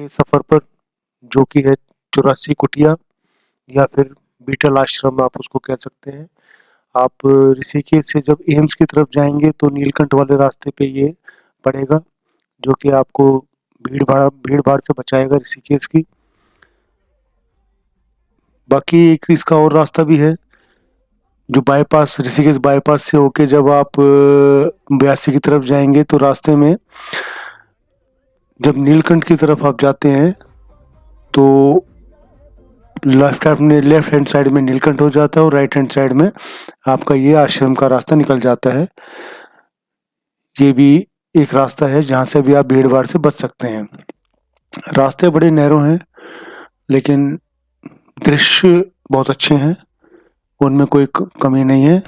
सफर पर, जो कि है 84 कुटिया या फिर बीटल आश्रम आप उसको कह सकते हैं। आप ऋषिकेश से जब एम्स की तरफ जाएंगे तो नीलकंठ वाले रास्ते पे ये पड़ेगा, जो कि आपको भीड़ भाड़ से बचाएगा ऋषिकेश की। बाकी एक इसका और रास्ता भी है, जो बाईपास, ऋषिकेश बाईपास से होके जब आप ब्यासी की तरफ जाएंगे तो रास्ते में जब नीलकंठ की तरफ आप जाते हैं तो लेफ्ट हैंड साइड में नीलकंठ हो जाता है और राइट हैंड साइड में आपका ये आश्रम का रास्ता निकल जाता है। ये भी एक रास्ता है जहाँ से भी आप भीड़ भाड़ से बच सकते हैं। रास्ते बड़े नैरो हैं लेकिन दृश्य बहुत अच्छे हैं, उनमें कोई कमी नहीं है।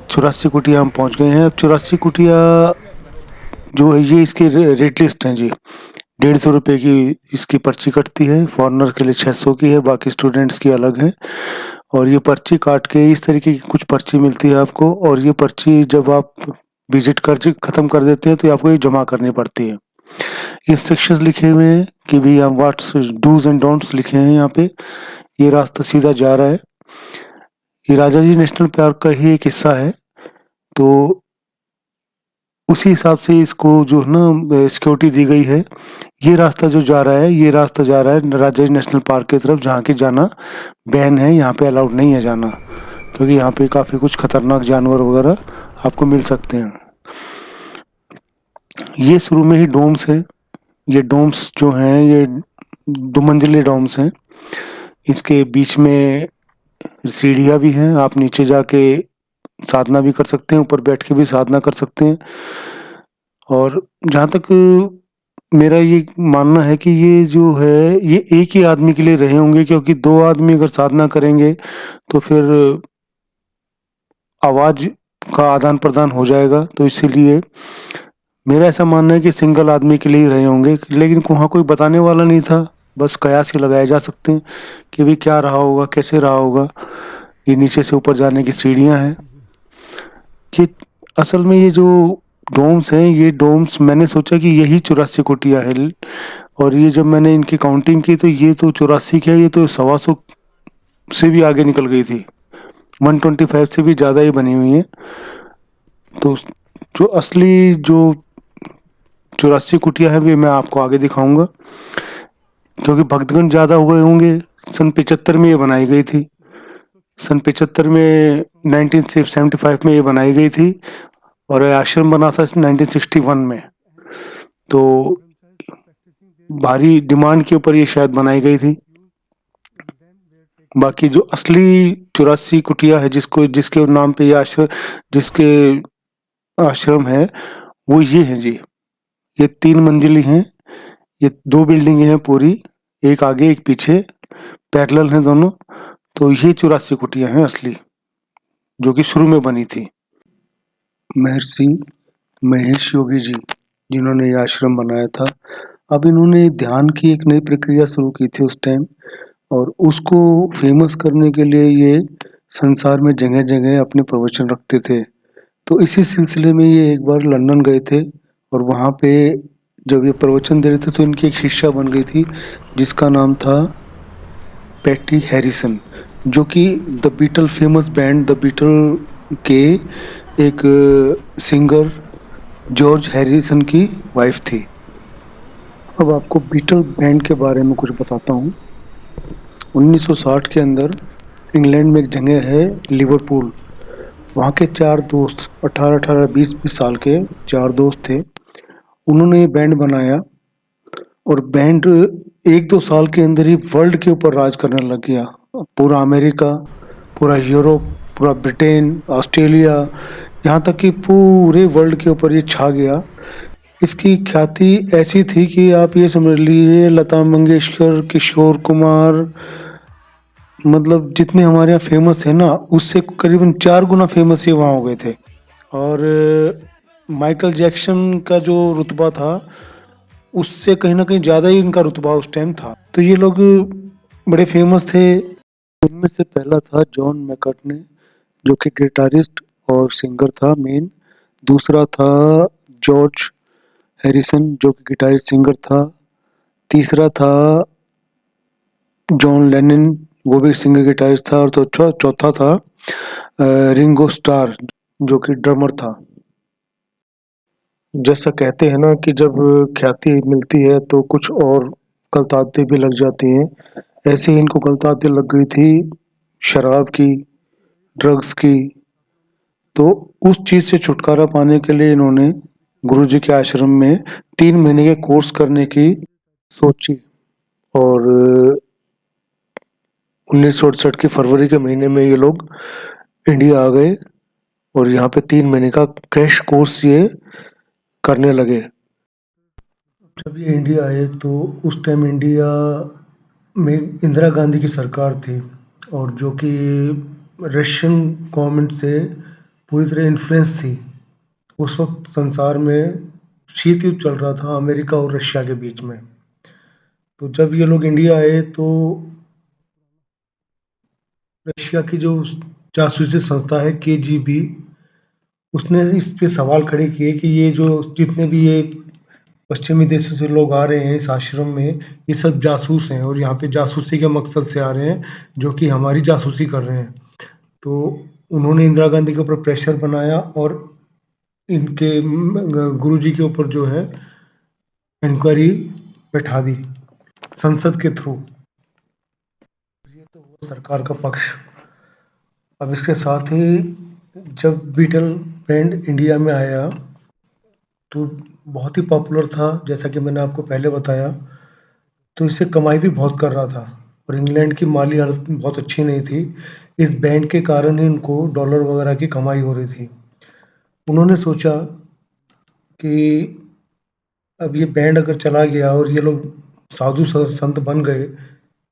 84 कुटिया हम पहुंच गए हैं। अब 84 कुटिया जो है ये इसकी रेट लिस्ट है जी। 150 रुपये की इसकी पर्ची कटती है, फॉरेनर के लिए 600 की है, बाकी स्टूडेंट्स की अलग है। और ये पर्ची काट के इस तरीके की कुछ पर्ची मिलती है आपको, और ये पर्ची जब आप विजिट कर ख़त्म कर देते हैं तो आपको ये जमा करनी पड़ती है। इंस्ट्रक्शंस लिखे हुए हैं कि भी हम व्हाट्स डूज एंड डोंट्स लिखे हैं यहाँ पे। ये रास्ता सीधा जा रहा है, ये राजा जी नेशनल पार्क का ही एक हिस्सा है, तो उसी हिसाब से इसको जो है ना सिक्योरिटी दी गई है। ये रास्ता जो जा रहा है, ये रास्ता जा रहा है राजा जी नेशनल पार्क की तरफ, जहाँ के जाना बैन है, यहाँ पे अलाउड नहीं है जाना, क्योंकि यहाँ पे काफ़ी कुछ खतरनाक जानवर वगैरह आपको मिल सकते हैं। ये शुरू में ही डोम्स है, ये डोम्स जो हैं ये 2 मंजिले डोम्स हैं। इसके बीच में सीढ़ियाँ भी हैं, आप नीचे जाके साधना भी कर सकते हैं, ऊपर बैठ के भी साधना कर सकते हैं। और जहाँ तक मेरा ये मानना है कि ये जो है ये एक ही आदमी के लिए रहे होंगे, क्योंकि 2 आदमी अगर साधना करेंगे तो फिर आवाज़ का आदान प्रदान हो जाएगा, तो इसीलिए मेरा ऐसा मानना है कि सिंगल आदमी के लिए ही रहे होंगे। लेकिन वहाँ कोई बताने वाला नहीं था, बस कयास ही लगाए जा सकते हैं कि भी क्या रहा होगा, कैसे रहा होगा। ये नीचे से ऊपर जाने की सीढ़ियाँ हैं। कि असल में ये जो डोम्स हैं, ये डोम्स मैंने सोचा कि यही 84 कुटिया है, और ये जब मैंने इनकी काउंटिंग की तो ये तो 84 क्या, ये तो 125 से भी आगे निकल गई थी, 125 से भी ज़्यादा ही बनी हुई है। तो जो असली जो 84 कुटिया है वे मैं आपको आगे दिखाऊंगा, क्योंकि भक्तगण ज़्यादा हो गए होंगे। सन 75 में ये बनाई गई थी, सन 75 में 1975 में ये बनाई गई थी, और आश्रम बना था 1961 में। तो भारी डिमांड के ऊपर ये शायद बनाई गई थी। बाकी जो असली 84 कुटिया है जिसके नाम पे ये जिसके आश्रम है वो ये है जी। ये 3 मंजिली हैं, ये 2 बिल्डिंगें हैं पूरी, एक आगे एक पीछे, पैरेलल हैं दोनों। तो ये 84 कुटिया हैं असली, जो कि शुरू में बनी थी। महर्षि महेश योगी जी जिन्होंने ये आश्रम बनाया था, अब इन्होंने ध्यान की एक नई प्रक्रिया शुरू की थी उस टाइम, और उसको फेमस करने के लिए ये संसार में जगह जगह अपने प्रवचन रखते थे। तो इसी सिलसिले में ये एक बार लंदन गए थे, और वहाँ पे जब ये प्रवचन दे रहे थे तो इनकी एक शिष्या बन गई थी जिसका नाम था पैटी हैरिसन, जो कि the Beatle famous band the Beatle के एक सिंगर जॉर्ज हैरिसन की वाइफ थी। अब आपको बीटल बैंड के बारे में कुछ बताता हूँ। 1960 के अंदर इंग्लैंड में एक जगह है लिवरपूल, वहाँ के 4 दोस्त 18-18 20-20 साल के 4 दोस्त थे, उन्होंने ये बैंड बनाया, और बैंड 1-2 साल के अंदर ही वर्ल्ड के ऊपर राज करने लग गया। पूरा अमेरिका, पूरा यूरोप, पूरा ब्रिटेन, ऑस्ट्रेलिया, यहाँ तक कि पूरे वर्ल्ड के ऊपर ये छा गया। इसकी ख्याति ऐसी थी कि आप ये समझ लीजिए लता मंगेशकर, किशोर कुमार, मतलब जितने हमारे यहाँ फेमस थे ना उससे करीबन 4 गुना फेमस ये वहाँ हो गए थे। और माइकल जैक्सन का जो रुतबा था उससे कहीं ना कहीं ज़्यादा ही इनका रुतबा उस टाइम था। तो ये लोग बड़े फेमस थे। इनमें से पहला था जॉन मैककार्टनी, जो कि गिटारिस्ट और सिंगर था मेन। दूसरा था जॉर्ज हैरिसन, जो कि गिटारिस्ट सिंगर था। तीसरा था जॉन लेनिन, वो भी सिंगर गिटारिस्ट था। और तो चौथा था रिंगो स्टार, जो कि ड्रमर था। जैसा कहते हैं ना कि जब ख्याति मिलती है तो कुछ और गलत भी लग जाती हैं। ऐसे ही इनको गलत आदतें लग गई थी शराब की, ड्रग्स की। तो उस चीज से छुटकारा पाने के लिए इन्होंने गुरुजी के आश्रम में 3 महीने के कोर्स करने की सोची। और 1968 की फरवरी के महीने में ये लोग इंडिया आ गए और यहाँ पे 3 महीने का क्रैश कोर्स ये करने लगे। जब ये इंडिया आए तो उस टाइम इंडिया में इंदिरा गांधी की सरकार थी, और जो कि रशियन गवर्नमेंट से पूरी तरह इन्फ्लुएंस थी। उस वक्त संसार में शीत युद्ध चल रहा था अमेरिका और रशिया के बीच में। तो जब ये लोग इंडिया आए तो रशिया की जो जासूसी संस्था है केजीबी, उसने इस पे सवाल खड़े किए कि ये जो जितने भी ये पश्चिमी देशों से लोग आ रहे हैं इस आश्रम में, ये सब जासूस हैं और यहाँ पे जासूसी के मकसद से आ रहे हैं, जो कि हमारी जासूसी कर रहे हैं। तो उन्होंने इंदिरा गांधी के ऊपर प्रेशर बनाया और इनके गुरुजी के ऊपर जो है इंक्वायरी बैठा दी संसद के थ्रू। ये तो हुआ सरकार का पक्ष। अब इसके साथ ही जब बीटल बैंड इंडिया में आया तो बहुत ही पॉपुलर था, जैसा कि मैंने आपको पहले बताया। तो इससे कमाई भी बहुत कर रहा था और इंग्लैंड की माली हालत बहुत अच्छी नहीं थी। इस बैंड के कारण ही इनको डॉलर वगैरह की कमाई हो रही थी। उन्होंने सोचा कि अब ये बैंड अगर चला गया और ये लोग साधु संत बन गए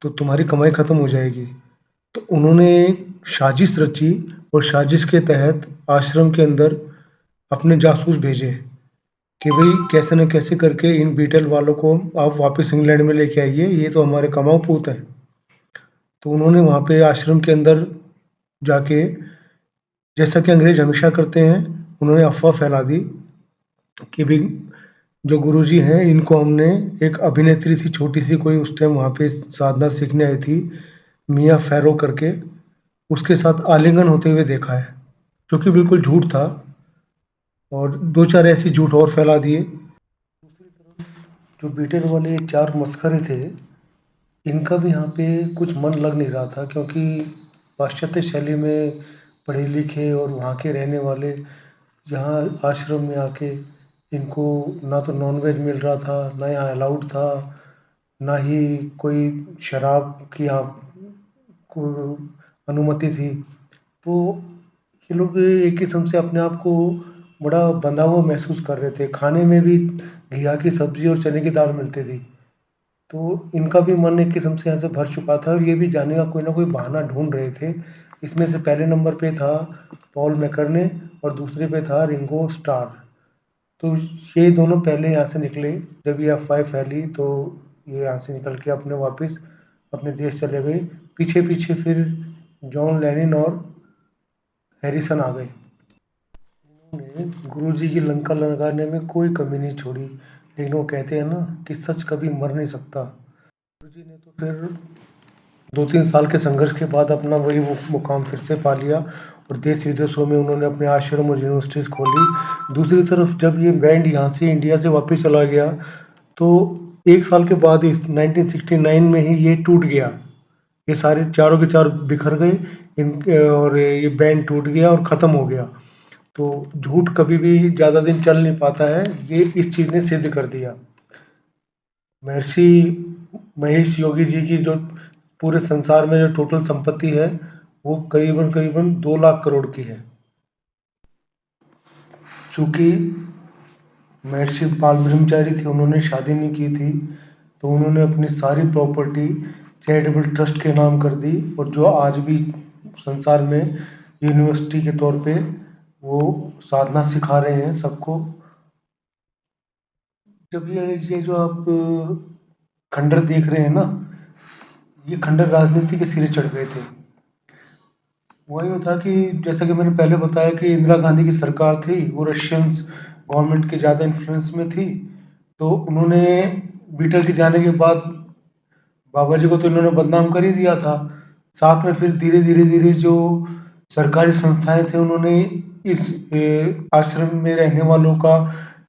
तो तुम्हारी कमाई खत्म हो जाएगी। तो उन्होंने साजिश रची और साजिश के तहत आश्रम के अंदर अपने जासूस भेजे कि भाई कैसे न कैसे करके इन बीटल वालों को आप वापस इंग्लैंड में लेके आइए, ये तो हमारे कमाऊ पूत हैं। तो उन्होंने वहाँ पे आश्रम के अंदर जाके, जैसा कि अंग्रेज हमेशा करते हैं, उन्होंने अफवाह फैला दी कि भाई जो गुरुजी हैं इनको हमने, एक अभिनेत्री थी छोटी सी कोई उस टाइम वहाँ पे साधना सीखने आई थी, मिया फैरो करके, उसके साथ आलिंगन होते हुए देखा है, जो कि बिल्कुल झूठ था। और दो चार ऐसी झूठ और फैला दिए। दूसरी तरफ जो बीटर वाले चार मस्खरे थे, इनका भी यहाँ पे कुछ मन लग नहीं रहा था, क्योंकि पाश्चात्य शैली में पढ़े लिखे और वहाँ के रहने वाले यहाँ आश्रम में आके इनको ना तो नॉनवेज मिल रहा था, ना यहाँ अलाउड था, ना ही कोई शराब की यहाँ को अनुमति थी। तो ये लोग एक किस्म से अपने आप को बड़ा बंधा हुआ महसूस कर रहे थे। खाने में भी घिया की सब्जी और चने की दाल मिलती थी। तो इनका भी मन एक किस्म से यहाँ से भर चुका था और ये भी जाने का कोई ना कोई बहाना ढूंढ रहे थे। इसमें से पहले नंबर पे था पॉल मैकर्टने और दूसरे पे था रिंगो स्टार। तो ये दोनों पहले यहाँ से निकले। जब ये अफवाह फैली तो ये यहाँ से निकल के अपने वापस अपने देश चले गए। पीछे पीछे फिर जॉन लेनिन और हैरिसन आ गए। उन्होंने गुरु जी की लंका लगाने में कोई कमी नहीं छोड़ी। लेकिन वो कहते हैं ना कि सच कभी मर नहीं सकता। गुरु जी ने तो फिर 2-3 साल के संघर्ष के बाद अपना वही वो मुकाम फिर से पा लिया और देश विदेशों में उन्होंने अपने आश्रम और यूनिवर्सिटीज़ खोली। दूसरी तरफ जब ये बैंड यहाँ से इंडिया से वापस चला गया तो 1 साल के बाद ही 1969 में ही ये टूट गया। ये सारे चारों के चार बिखर गए इन, और ये बैंड टूट गया और ख़त्म हो गया। तो झूठ कभी भी ज़्यादा दिन चल नहीं पाता है, ये इस चीज़ ने सिद्ध कर दिया। महर्षि महेश योगी जी की जो पूरे संसार में जो टोटल संपत्ति है वो करीबन करीबन 2 लाख करोड़ की है। चूंकि महर्षि पाल ब्रह्मचारी थे, उन्होंने शादी नहीं की थी, तो उन्होंने अपनी सारी प्रॉपर्टी चैरिटेबल ट्रस्ट के नाम कर दी और जो आज भी संसार में यूनिवर्सिटी के तौर पे वो साधना सिखा रहे हैं सबको। जब ये जो आप खंडर देख रहे हैं ना, ये खंडर राजनीति के सिरे चढ़ गए थे। वही था कि जैसा कि मैंने पहले बताया कि इंदिरा गांधी की सरकार थी, वो रशियंस गवर्नमेंट के ज़्यादा इन्फ्लुएंस में थी। तो उन्होंने बीटल के जाने के बाद बाबा जी को तो इन्होंने बदनाम कर ही दिया था। साथ में फिर धीरे-धीरे जो सरकारी संस्थाएँ थे उन्होंने इस आश्रम में रहने वालों का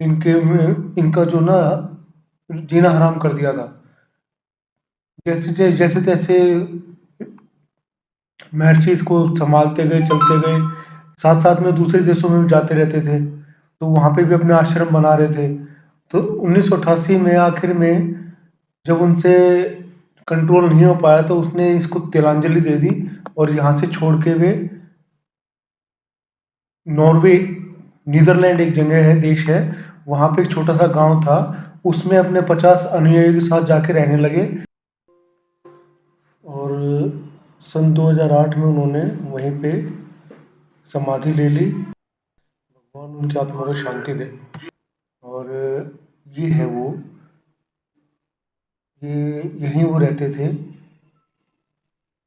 इनका जो ना जीना हराम कर दिया था। जैसे-तैसे महर्षि इसको संभालते गए, चलते गए, साथ-साथ में दूसरे देशों में भी जाते रहते थे, तो वहाँ पे भी अपने आश्रम बना रहे थे। तो 1988 में आखिर में जब उनसे कंट्रोल नहीं हो पाया तो उसने इसको तिलांजलि दे दी और यहाँ से छोड़ के वे नॉर्वे, नीदरलैंड एक जगह है, देश है, वहाँ पे एक छोटा-सा गाँव था, उसमें अपने 50 अनुयायियों के साथ जाके रहने लगे और सन 2008 में उन्होंने वहीं पे समाधि ले ली। भगवान उनकी आत्मा को शांति दे। और ये है वो, ये यहीं वो रहते थे।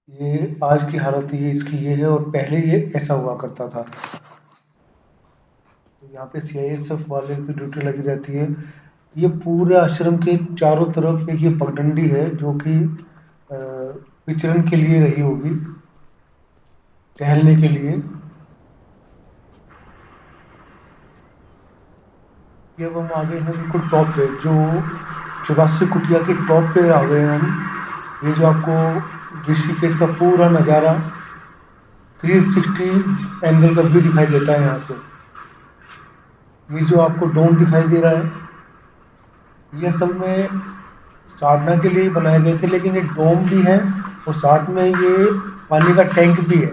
ये आज की हालत ये इसकी ये है और पहले ये ऐसा हुआ करता था। तो यहाँ पे सीआईएसएफ वाले की ड्यूटी लगी रहती है। ये पूरे आश्रम के चारों तरफ एक ये पगडंडी है जो कि विचरण के लिए रही होगी, टहलने के लिए। ये अब हम आ गए हैं बिल्कुल टॉप पे, जो 84 कुटिया के टॉप पे आ गए हैं हम। ये जो आपको ऋषिकेश का पूरा नज़ारा 360 एंगल का व्यू दिखाई देता है यहाँ से। ये जो आपको डोम दिखाई दे रहा है, ये असल में साधना के लिए बनाए गए थे, लेकिन ये डोम भी है और साथ में ये पानी का टैंक भी है।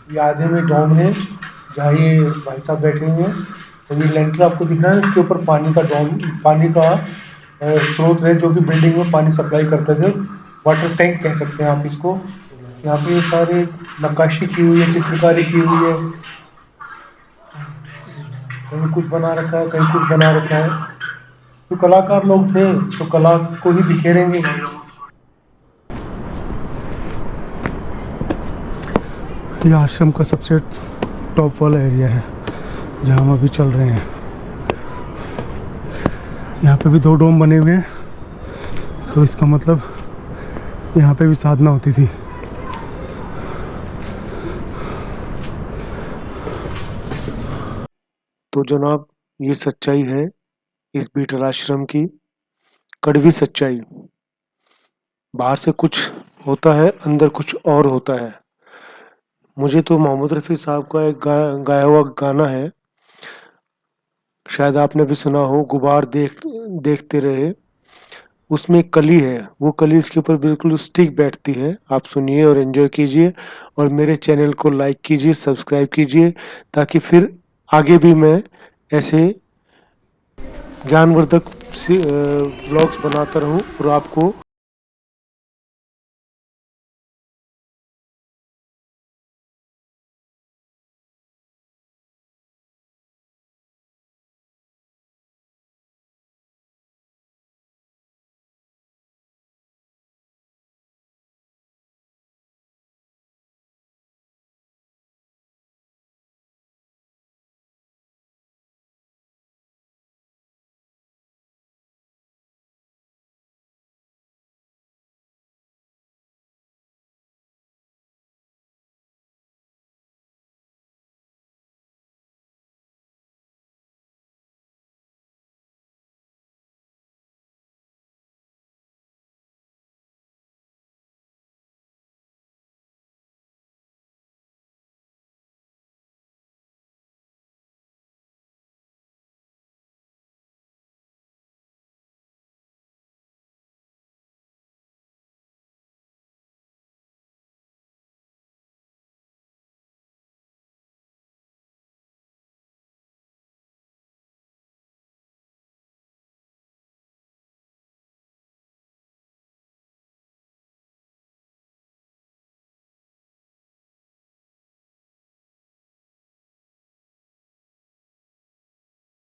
ये आधे में डोम है जहाँ ये भाई साहब बैठे हुए हैं, तो ये लेंटर आपको दिख रहा है, इसके ऊपर पानी का डोम, पानी का स्रोत है जो कि बिल्डिंग में पानी सप्लाई करते थे। वाटर टैंक कह सकते हैं आप इसको। यहाँ पे ये सारे नक्काशी की हुई है, चित्रकारी की हुई है, कहीं कुछ बना रखा है, कहीं कुछ बना रखा है। तो कलाकार लोग थे तो कला को ही बिखेरेंगे। ये आश्रम का सबसे टॉप वाला एरिया है जहाँ हम अभी चल रहे हैं। यहाँ पे भी 2 डोम बने हुए हैं, तो इसका मतलब यहाँ पे भी साधना होती थी। तो जनाब, ये सच्चाई है इस बीटल आश्रम की, कड़वी सच्चाई। बाहर से कुछ होता है, अंदर कुछ और होता है। मुझे तो मोहम्मद रफ़ी साहब का एक गाया हुआ गाना है, शायद आपने भी सुना हो, गुबार देखते रहे। उसमें एक कली है, वो कली इसके ऊपर बिल्कुल स्टिक बैठती है। आप सुनिए और एंजॉय कीजिए और मेरे चैनल को लाइक कीजिए, सब्सक्राइब कीजिए, ताकि फिर आगे भी मैं ऐसे ज्ञानवर्धक व्लॉग्स बनाता रहूं और आपको